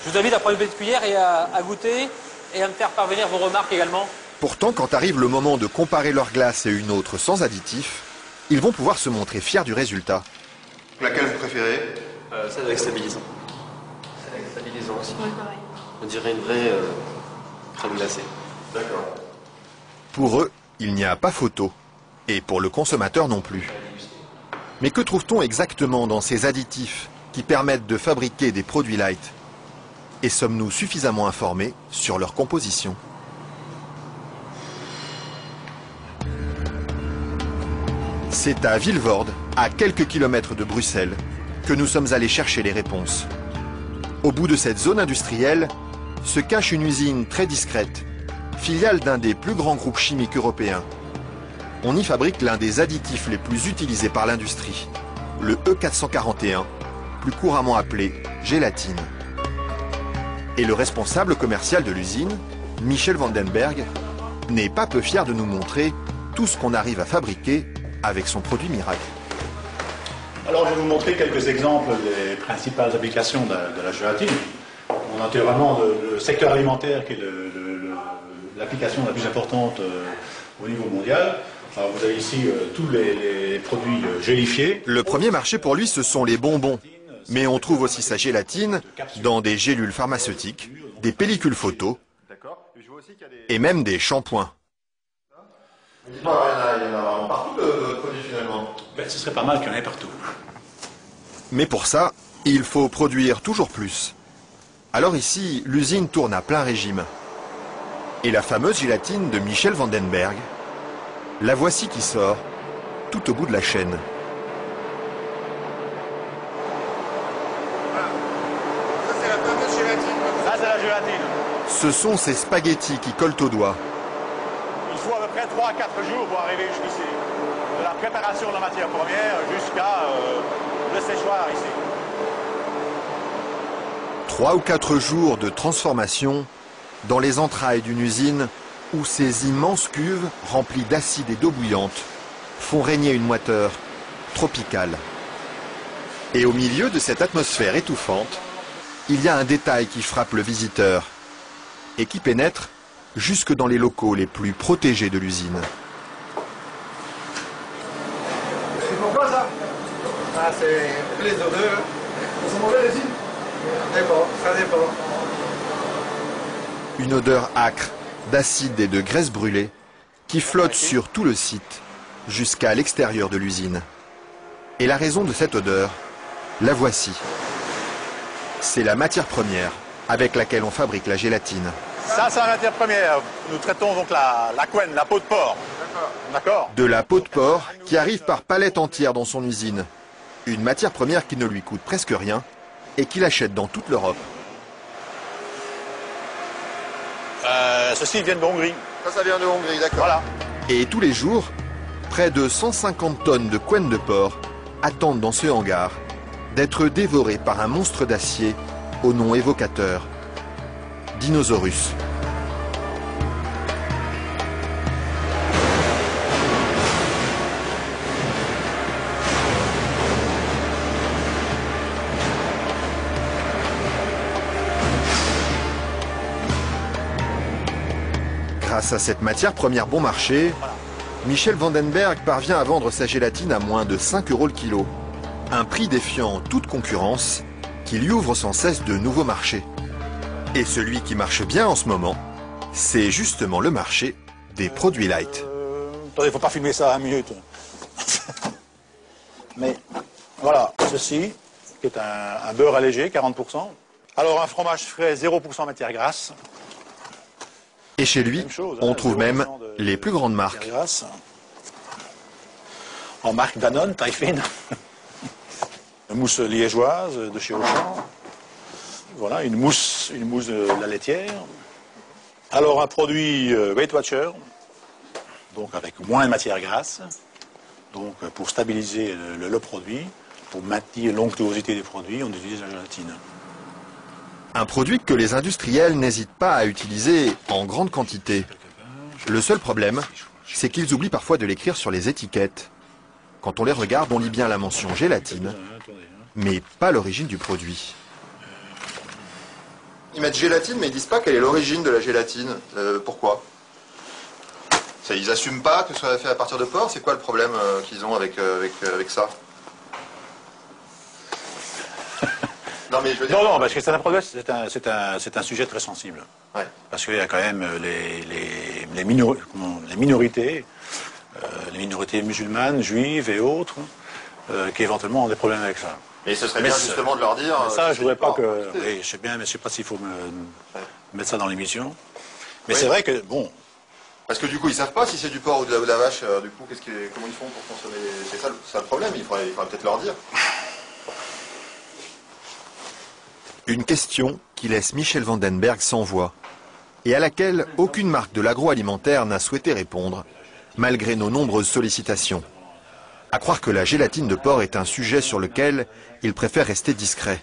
Je vous invite à prendre une petite cuillère et à goûter et à me faire parvenir vos remarques également. Pourtant, quand arrive le moment de comparer leur glace et une autre sans additifs, ils vont pouvoir se montrer fiers du résultat. Laquelle vous préférez? Celle avec stabilisant. Celle avec stabilisant aussi. Oui, pareil. On dirait une vraie crème glacée. D'accord. Pour eux, il n'y a pas photo. Et pour le consommateur non plus. Mais que trouve-t-on exactement dans ces additifs qui permettent de fabriquer des produits light? Et sommes-nous suffisamment informés sur leur composition? C'est à Vilvoorde, à quelques kilomètres de Bruxelles, que nous sommes allés chercher les réponses. Au bout de cette zone industrielle se cache une usine très discrète, filiale d'un des plus grands groupes chimiques européens. On y fabrique l'un des additifs les plus utilisés par l'industrie, le E441, plus couramment appelé gélatine. Et le responsable commercial de l'usine, Michel Vandenberg, n'est pas peu fier de nous montrer tout ce qu'on arrive à fabriquer avec son produit miracle. Alors je vais vous montrer quelques exemples des principales applications de la gélatine. On a naturellement le secteur alimentaire qui est l'application la plus importante au niveau mondial. Alors vous avez ici tous les produits gélifiés. Le premier marché pour lui, ce sont les bonbons. Mais on trouve aussi sa gélatine dans des gélules pharmaceutiques, des pellicules photo et même des shampoings. Dites-moi, il y en a vraiment partout de produits finalement. Ben, ce serait pas mal qu'il y en ait partout. Mais pour ça, il faut produire toujours plus. Alors ici, l'usine tourne à plein régime. Et la fameuse gélatine de Michel Vandenberg, la voici qui sort, tout au bout de la chaîne. Ça c'est la fameuse gélatine. Ça c'est la gélatine. Ce sont ces spaghettis qui collent aux doigts. Il faut à peu près 3 à 4 jours pour arriver jusqu'ici. De la préparation de la matière première jusqu'à le séchoir ici. 3 ou 4 jours de transformation dans les entrailles d'une usine où ces immenses cuves remplies d'acide et d'eau bouillante font régner une moiteur tropicale. Et au milieu de cette atmosphère étouffante, il y a un détail qui frappe le visiteur et qui pénètre jusque dans les locaux les plus protégés de l'usine. C'est pourquoi ça? Ah, c'est les odeurs. Ça sent mauvais les îles? Ça dépend. Une odeur âcre, d'acide et de graisse brûlée qui flotte sur tout le site jusqu'à l'extérieur de l'usine. Et la raison de cette odeur, la voici. C'est la matière première avec laquelle on fabrique la gélatine. Ça c'est la matière première. Nous traitons donc la couenne, la peau de porc. D'accord. De la peau de porc qui arrive par palettes entières dans son usine. Une matière première qui ne lui coûte presque rien et qu'il achète dans toute l'Europe. Ceci vient de Hongrie. Ça vient de Hongrie, d'accord. Voilà. Et tous les jours, près de 150 tonnes de couenne de porc attendent dans ce hangar d'être dévorées par un monstre d'acier au nom évocateur, Dinosaurus. Grâce à cette matière première bon marché, Michel Vandenberg parvient à vendre sa gélatine à moins de 5 € le kilo. Un prix défiant toute concurrence qui lui ouvre sans cesse de nouveaux marchés. Et celui qui marche bien en ce moment, c'est justement le marché des produits light. Attendez, il ne faut pas filmer ça à 1 minute. Mais voilà, ceci, qui est un beurre allégé, 40%. Alors un fromage frais, 0% matière grasse. Et chez lui, on trouve même les plus grandes marques. En marque Danone, taille fine. Une mousse liégeoise de chez Auchan. Voilà, une mousse de la laitière. Alors un produit Weight Watcher, donc avec moins de matière grasse, donc pour stabiliser le produit, pour maintenir l'onctuosité des produits, on utilise la gélatine. Un produit que les industriels n'hésitent pas à utiliser en grande quantité. Le seul problème, c'est qu'ils oublient parfois de l'écrire sur les étiquettes. Quand on les regarde, on lit bien la mention gélatine, mais pas l'origine du produit. Ils mettent gélatine, mais ils disent pas quelle est l'origine de la gélatine. Pourquoi? Ils assument pas que ce soit fait à partir de porc. C'est quoi le problème qu'ils ont avec ça? Non, mais je veux dire... Non, parce que c'est un problème, c'est un sujet très sensible. Ouais. Parce qu'il y a quand même les minorités, les minorités musulmanes, juives et autres, qui éventuellement ont des problèmes avec ça. Et ce serait bien justement de leur dire... Ça, je ne voudrais pas que... Oui, je sais bien, mais je ne sais pas s'il faut mettre ça dans l'émission. Mais c'est vrai que, bon... Parce que du coup, ils savent pas si c'est du porc ou de la vache. Du coup, comment ils font pour consommer... C'est ça le problème, il faudrait peut-être leur dire. Une question qui laisse Michel Vandenberg sans voix et à laquelle aucune marque de l'agroalimentaire n'a souhaité répondre, malgré nos nombreuses sollicitations. À croire que la gélatine de porc est un sujet sur lequel il préfère rester discret.